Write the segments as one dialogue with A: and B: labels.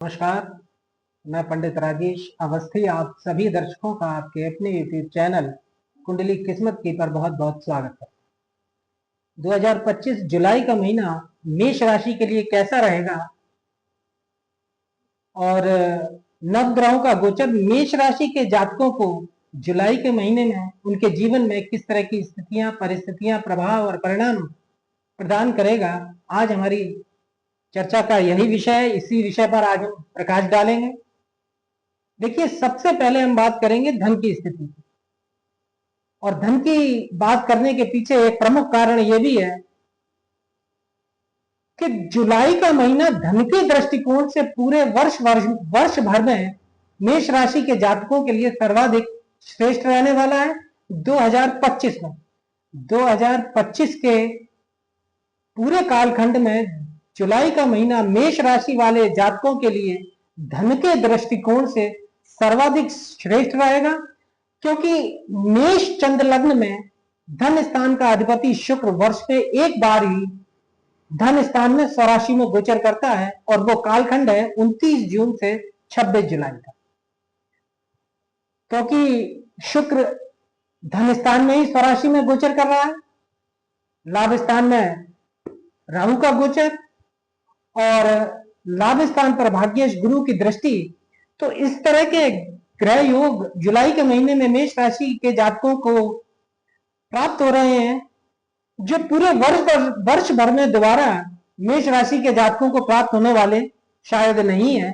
A: नमस्कार। मैं पंडित राजेश अवस्थी आप सभी दर्शकों का आपके अपने यूट्यूब चैनल कुंडली किस्मत की पर बहुत बहुत स्वागत है। 2025 जुलाई का महीना मेष राशि के लिए कैसा रहेगा और नवग्रहों का गोचर मेष राशि के जातकों को जुलाई के महीने में उनके जीवन में किस तरह की स्थितियां, परिस्थितियां, प्रभाव और परिणाम प्रदान करेगा, आज हमारी चर्चा का यही विषय है। इसी विषय पर आज हम प्रकाश डालेंगे। देखिए, सबसे पहले हम बात करेंगे धन की स्थिति की। और धन की बात करने के पीछे एक प्रमुख कारण यह भी है कि जुलाई का महीना धन के दृष्टिकोण से पूरे वर्ष भर में मेष राशि के जातकों के लिए सर्वाधिक श्रेष्ठ रहने वाला है। 2025 के पूरे कालखंड में जुलाई का महीना मेष राशि वाले जातकों के लिए धन के दृष्टिकोण से सर्वाधिक श्रेष्ठ रहेगा, क्योंकि मेष चंद्र लग्न में धन स्थान का अधिपति शुक्र वर्ष में एक बार ही धन स्थान में स्वराशि में गोचर करता है, और वो कालखंड है 29 जून से 26 जुलाई का। क्योंकि शुक्र धन स्थान में ही स्वराशि में गोचर कर रहा है, लाभ स्थान में राहु का गोचर और लाभ स्थान पर भाग्येश गुरु की दृष्टि। तो इस तरह के ग्रह योग जुलाई के महीने में मेष राशि के जातकों को प्राप्त हो रहे हैं, जो पूरे वर्ष भर में दोबारा मेष राशि के जातकों को प्राप्त होने वाले शायद नहीं है।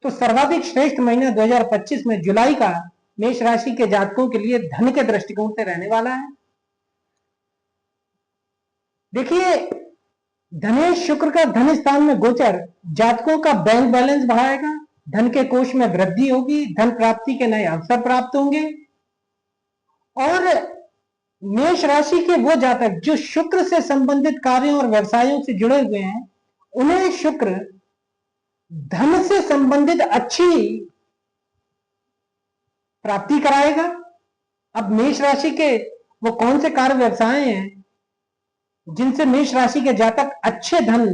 A: तो सर्वाधिक श्रेष्ठ महीना 2025 में जुलाई का मेष राशि के जातकों के लिए धन के दृष्टिकोण से रहने वाला है। देखिए, धनेश शुक्र का धन स्थान में गोचर जातकों का बैंक बैलेंस बढ़ाएगा, धन के कोष में वृद्धि होगी, धन प्राप्ति के नए अवसर प्राप्त होंगे। और मेष राशि के वो जातक जो शुक्र से संबंधित कार्यों और व्यवसायों से जुड़े हुए हैं, उन्हें शुक्र धन से संबंधित अच्छी प्राप्ति कराएगा। अब मेष राशि के वो कौन से कार्य व्यवसाय हैं जिनसे मेष राशि के जातक अच्छे धन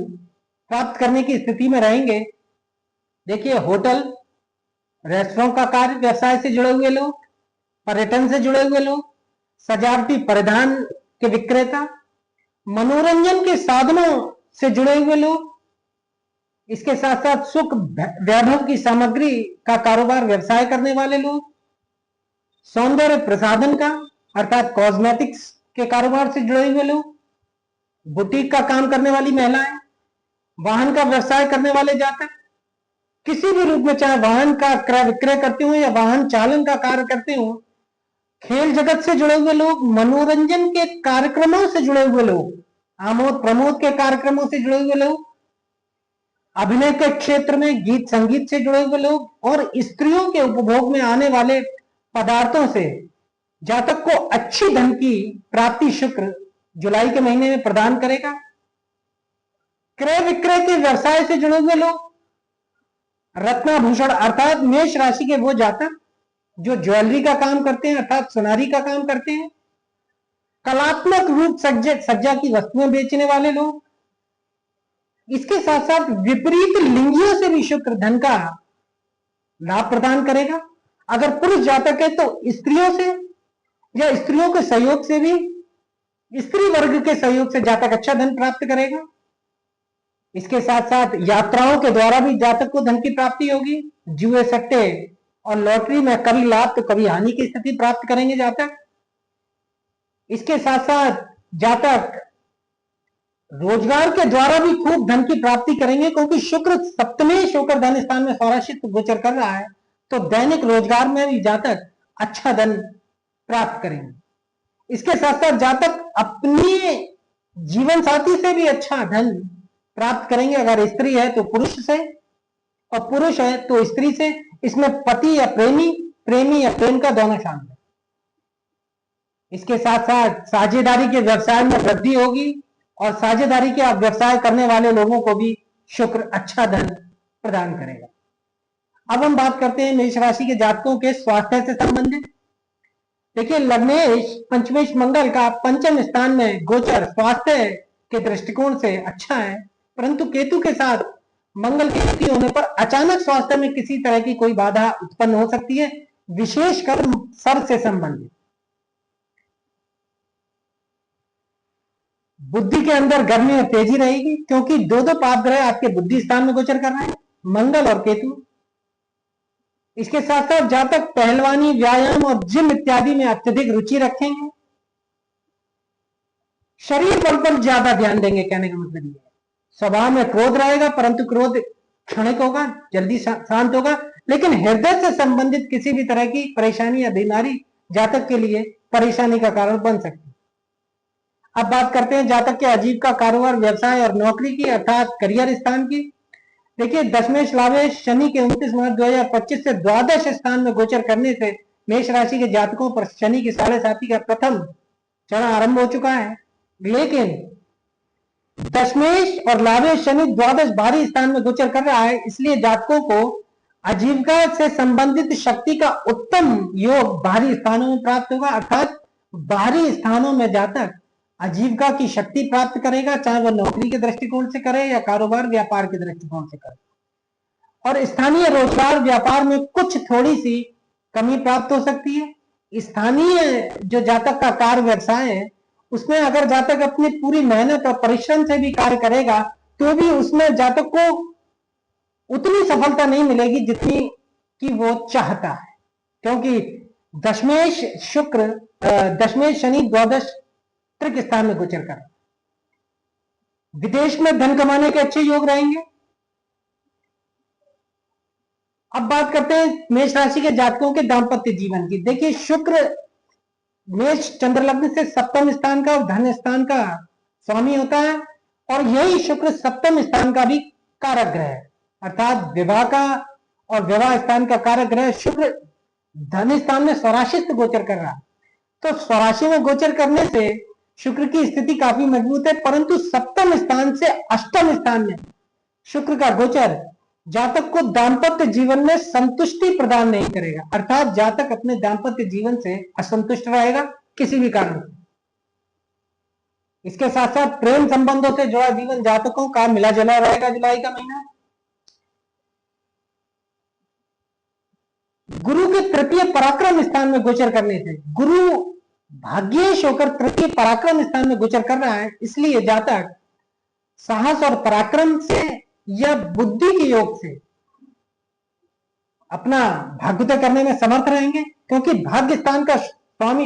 A: प्राप्त करने की स्थिति में रहेंगे? देखिए, होटल रेस्टोरेंट का कार्य व्यवसाय से जुड़े हुए लोग, पर्यटन से जुड़े हुए लोग, सजावटी परिधान के विक्रेता, मनोरंजन के साधनों से जुड़े हुए लोग, इसके साथ साथ सुख वैभव की सामग्री का कारोबार व्यवसाय करने वाले लोग, सौंदर्य प्रसाधन का अर्थात कॉस्मेटिक्स के कारोबार से जुड़े हुए लोग, बुटीक का काम करने वाली महिलाएं, वाहन का व्यवसाय करने वाले जातक, किसी भी रूप में चाहे वाहन का क्रय विक्रय करते हो या वाहन चालन का कार्य करते हो, खेल जगत से जुड़े हुए लोग, मनोरंजन के कार्यक्रमों से जुड़े हुए लोग, आमोद प्रमोद के कार्यक्रमों से जुड़े हुए लोग, अभिनय के क्षेत्र में गीत संगीत से जुड़े हुए लोग, और स्त्रियों के उपभोग में आने वाले पदार्थों से जातक को अच्छी धन की प्राप्ति शुक्र जुलाई के महीने में प्रदान करेगा। क्रय विक्रय के व्यवसाय से जुड़े हुए लोग, रत्नाभूषण अर्थात मेष राशि के वो जातक जो ज्वेलरी का काम करते हैं अर्थात सुनारी का काम करते हैं, कलात्मक रूप सज्जा की वस्तुएं बेचने वाले लोग, इसके साथ साथ विपरीत लिंगियों से भी शुक्र धन का लाभ प्रदान करेगा। अगर पुरुष जातक है तो स्त्रियों से या स्त्रियों के सहयोग से भी, स्त्री वर्ग के सहयोग से जातक अच्छा धन प्राप्त करेगा। इसके साथ साथ यात्राओं के द्वारा भी जातक को धन की प्राप्ति होगी। जुए सट्टे और लॉटरी में कभी लाभ तो कभी हानि की स्थिति प्राप्त करेंगे जातक। इसके साथ साथ जातक रोजगार के द्वारा भी खूब धन की प्राप्ति करेंगे, क्योंकि शुक्र सप्तमेश होकर धन स्थान में स्वराशित्व गोचर कर रहा है, तो दैनिक रोजगार में भी जातक अच्छा धन प्राप्त करेंगे। इसके साथ साथ जातक अपनी जीवन साथी से भी अच्छा धन प्राप्त करेंगे। अगर स्त्री है तो पुरुष से, और पुरुष है तो स्त्री से। इसमें पति या प्रेमी, प्रेमी या प्रेम का दोनों शामिल है। इसके साथ साथ साझेदारी के व्यवसाय में वृद्धि होगी, और साझेदारी के व्यवसाय करने वाले लोगों को भी शुक्र अच्छा धन प्रदान करेगा। अब हम बात करते हैं मेष राशि के जातकों के स्वास्थ्य से संबंधित। देखिए, लग्नेश पंचमेश मंगल का पंचम स्थान में गोचर स्वास्थ्य के दृष्टिकोण से अच्छा है, परंतु केतु के साथ मंगल की स्थिति होने पर अचानक स्वास्थ्य में किसी तरह की कोई बाधा उत्पन्न हो सकती है, विशेषकर सर से संबंधित। बुद्धि के अंदर गर्मी और तेजी रहेगी, क्योंकि दो दो पाप ग्रह आपके बुद्धि स्थान में गोचर कर रहे हैं, मंगल और केतु। इसके साथ साथ जातक पहलवानी, व्यायाम और जिम इत्यादि में अत्यधिक रुचि रखेंगे। शरीर बल पर ज्यादा ध्यान देंगे, कहने का मतलब ये है। स्वभाव में क्रोध रहेगा, परंतु क्रोध क्षणिक होगा, जल्दी शांत होगा, लेकिन हृदय से संबंधित किसी भी तरह की परेशानी या बीमारी जातक के लिए परेशानी का कारण बन सकती है। अब बात करते हैं जातक के आजीविका, कारोबार, व्यवसाय और नौकरी की, अर्थात करियर स्थान की। देखिए, दशमेश लाभेश शनि के 29 मार्च 2025 से द्वादश स्थान में गोचर करने से मेष राशि के जातकों पर शनि की 7.5 का प्रथम चरण आरंभ हो चुका है। लेकिन दशमेश और लाभेश शनि द्वादश भारी स्थान में गोचर कर रहा है, इसलिए जातकों को आजीविका से संबंधित शक्ति का उत्तम योग बाहरी स्थानों में प्राप्त होगा, अर्थात बाहरी स्थानों में जातक आजीविका की शक्ति प्राप्त करेगा, चाहे वह नौकरी के दृष्टिकोण से करे या कारोबार व्यापार के दृष्टिकोण से करे। और स्थानीय रोजगार व्यापार में कुछ थोड़ी सी कमी प्राप्त हो सकती है। स्थानीय जो जातक का कार्य व्यवसाय है, उसमें अगर जातक अपनी पूरी मेहनत और परिश्रम से भी कार्य करेगा तो भी उसमें जातक को उतनी सफलता नहीं मिलेगी जितनी कि वो चाहता है, क्योंकि दशमेश शुक्र दशमेश शनि द्वादश त्रिक स्थान में गोचर कर। विदेश में धन कमाने के अच्छे योग रहेंगे। अब बात करते हैं मेष राशि के जातकों के दाम्पत्य जीवन की। देखिए, शुक्र मेष चंद्र लग्न से सप्तम स्थान का और धन स्थान का स्वामी होता है, और यही शुक्र सप्तम स्थान का भी कारक ग्रह है, अर्थात विवाह का और विवाह स्थान का कारक ग्रह शुक्र धन स्थान में स्वराशि से गोचर कर रहा है। तो स्वराशि में गोचर करने से शुक्र की स्थिति काफी मजबूत है, परंतु सप्तम स्थान से अष्टम स्थान में शुक्र का गोचर जातक को दाम्पत्य जीवन में संतुष्टि प्रदान नहीं करेगा, अर्थात जातक अपने दाम्पत्य जीवन से असंतुष्ट रहेगा किसी भी कारण से। इसके साथ साथ प्रेम संबंधों से जुड़ा जीवन जातकों का मिला जुला रहेगा जुलाई का महीना। गुरु के तृतीय पराक्रम स्थान में गोचर करने से गुरु भाग्येश होकर तृतीय पराक्रम स्थान में गोचर कर रहा है, इसलिए जातक साहस और पराक्रम से या बुद्धि के योग से अपना भाग्योदय करने में समर्थ रहेंगे, क्योंकि भाग्य स्थान का स्वामी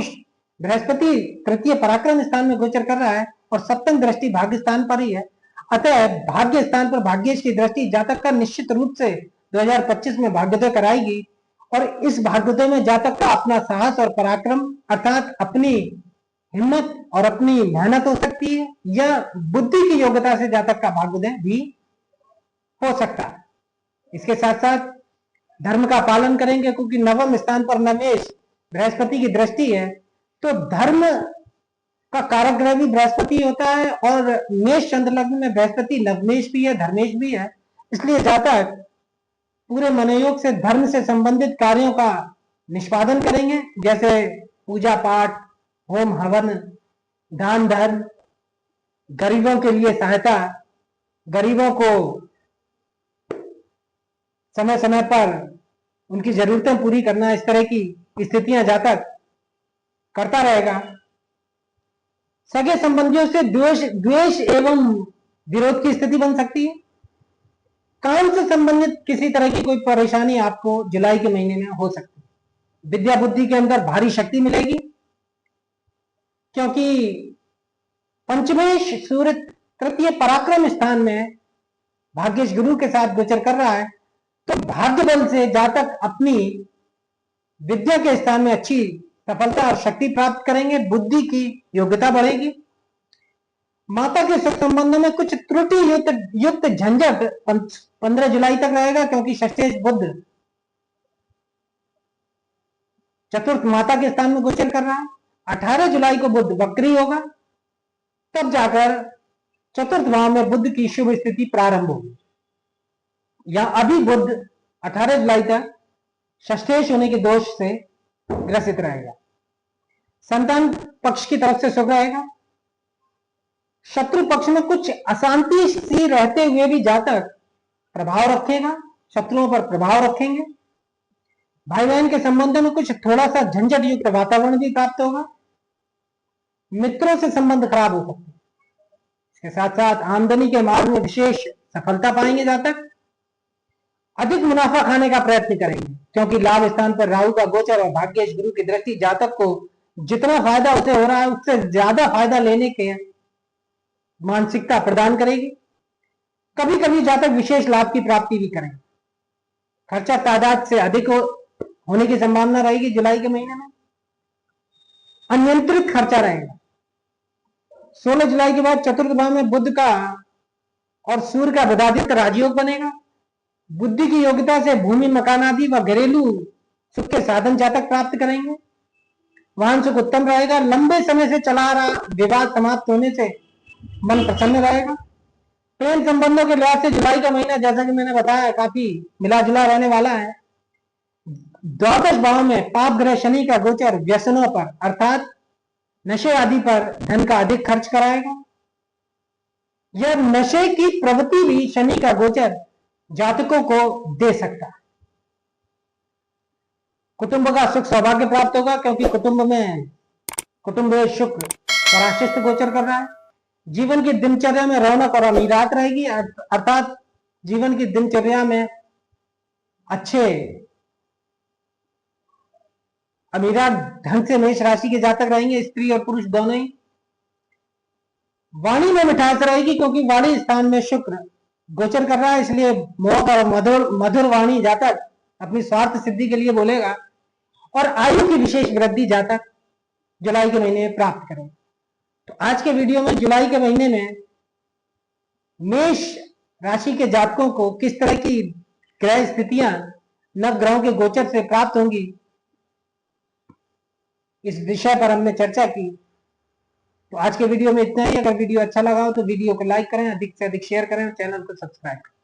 A: बृहस्पति तृतीय पराक्रम स्थान में गोचर कर रहा है और सप्तम दृष्टि भाग्य स्थान पर ही है। अतः भाग्य स्थान पर भाग्येश की दृष्टि जातक का निश्चित रूप से 2025 में भाग्योदय कराएगी, और इस भाग्योदय में जातक का अपना साहस और पराक्रम अर्थात अपनी हिम्मत और अपनी मेहनत हो सकती है, या बुद्धि की योग्यता से जातक का भाग्योदय भी हो सकता है। इसके साथ साथ धर्म का पालन करेंगे, क्योंकि नवम स्थान पर नवेश बृहस्पति की दृष्टि है, तो धर्म का कारक ग्रह भी बृहस्पति होता है, और मेष चंद्र लग्न में बृहस्पति नवमेश भी है, धर्मेश भी है, इसलिए जातक पूरे मनोयोग से धर्म से संबंधित कार्यों का निष्पादन करेंगे, जैसे पूजा पाठ, होम हवन, दान धर्म, गरीबों के लिए सहायता, गरीबों को समय समय पर उनकी जरूरतें पूरी करना, इस तरह की स्थितियां जातक करता रहेगा। सगे संबंधियों से द्वेष एवं विरोध की स्थिति बन सकती है। काम से संबंधित किसी तरह की कोई परेशानी आपको जुलाई के महीने में हो सकती है। विद्या बुद्धि के अंदर भारी शक्ति मिलेगी, क्योंकि पंचमेश सूर्य तृतीय पराक्रम स्थान में भाग्येश गुरु के साथ गोचर कर रहा है, तो भाग्य बल से जातक अपनी विद्या के स्थान में अच्छी सफलता और शक्ति प्राप्त करेंगे, बुद्धि की योग्यता बढ़ेगी। माता के सुख संबंधों में कुछ त्रुटि युक्त झंझट 15 जुलाई तक रहेगा, क्योंकि षष्ठेश बुध चतुर्थ माता के स्थान में गोचर कर रहा है। 18 जुलाई को बुध वक्री होगा, तब जाकर चतुर्थ भाव में बुध की शुभ स्थिति प्रारंभ होगी। या अभी बुध 18 जुलाई तक षष्ठेश होने के दोष से ग्रसित रहेगा। संतान पक्ष की तरफ से शुभ रहेगा। शत्रु पक्ष में कुछ अशांति सी रहते हुए भी जातक प्रभाव रखेगा, शत्रुओं पर प्रभाव रखेंगे। भाई बहन के संबंधों में कुछ थोड़ा सा झंझट युक्त वातावरण भी प्राप्त होगा। मित्रों से संबंध खराब हो सकते हैं। इसके साथ साथ आमदनी के मार्ग में विशेष सफलता पाएंगे। जातक अधिक मुनाफा खाने का प्रयत्न करेंगे, क्योंकि लाभ स्थान पर राहु का गोचर और भाग्येश गुरु की दृष्टि जातक को जितना फायदा उसे हो रहा है उससे ज्यादा फायदा लेने के मानसिकता प्रदान करेगी। कभी कभी जातक विशेष लाभ की प्राप्ति भी करेंगे। खर्चा तादाद से अधिक होने की संभावना रहेगी जुलाई के महीने में। अनियंत्रित खर्चा रहेगा। 16 जुलाई के बाद चतुर्थ भाव में बुध का और सूर्य का बुधादित्य राजयोग बनेगा। बुद्धि की योग्यता से भूमि, मकान आदि व घरेलू सुख के साधन जातक प्राप्त करेंगे। वाहन सुख उत्तम रहेगा। लंबे समय से चला रहा विवाद समाप्त होने से मन प्रसन्न रहेगा। प्रेम संबंधों के लिहाज से जुलाई का महीना, जैसा कि मैंने बताया, काफी मिला जुला रहने वाला है। द्वादश भाव में पाप ग्रह शनि का गोचर व्यसनों पर अर्थात नशे आदि पर धन का अधिक खर्च कराएगा। यह नशे की प्रवृत्ति भी शनि का गोचर जातकों को दे सकता है। कुटुंब का सुख सौभाग्य प्राप्त होगा, क्योंकि कुटुंब में शुक्र पराशिष्ट गोचर कर रहा है। जीवन की दिनचर्या में रौनक और अमीरात रहेगी, अर्थात जीवन की दिनचर्या में अच्छे अमीरात ढंग से मेष राशि के जातक रहेंगे, स्त्री और पुरुष दोनों ही। वाणी में मिठास रहेगी, क्योंकि वाणी स्थान में शुक्र गोचर कर रहा है, इसलिए मोहक और मधुर वाणी जातक अपनी स्वार्थ सिद्धि के लिए बोलेगा। और आयु की विशेष वृद्धि जातक जुलाई के महीने में प्राप्त करें। तो आज के वीडियो में जुलाई के महीने में मेष राशि के जातकों को किस तरह की ग्रह स्थितियां नव ग्रहों के गोचर से प्राप्त होंगी, इस विषय पर हमने चर्चा की। तो आज के वीडियो में इतना ही। अगर वीडियो अच्छा लगा हो तो वीडियो को लाइक करें, अधिक से अधिक शेयर करें और चैनल को सब्सक्राइब करें।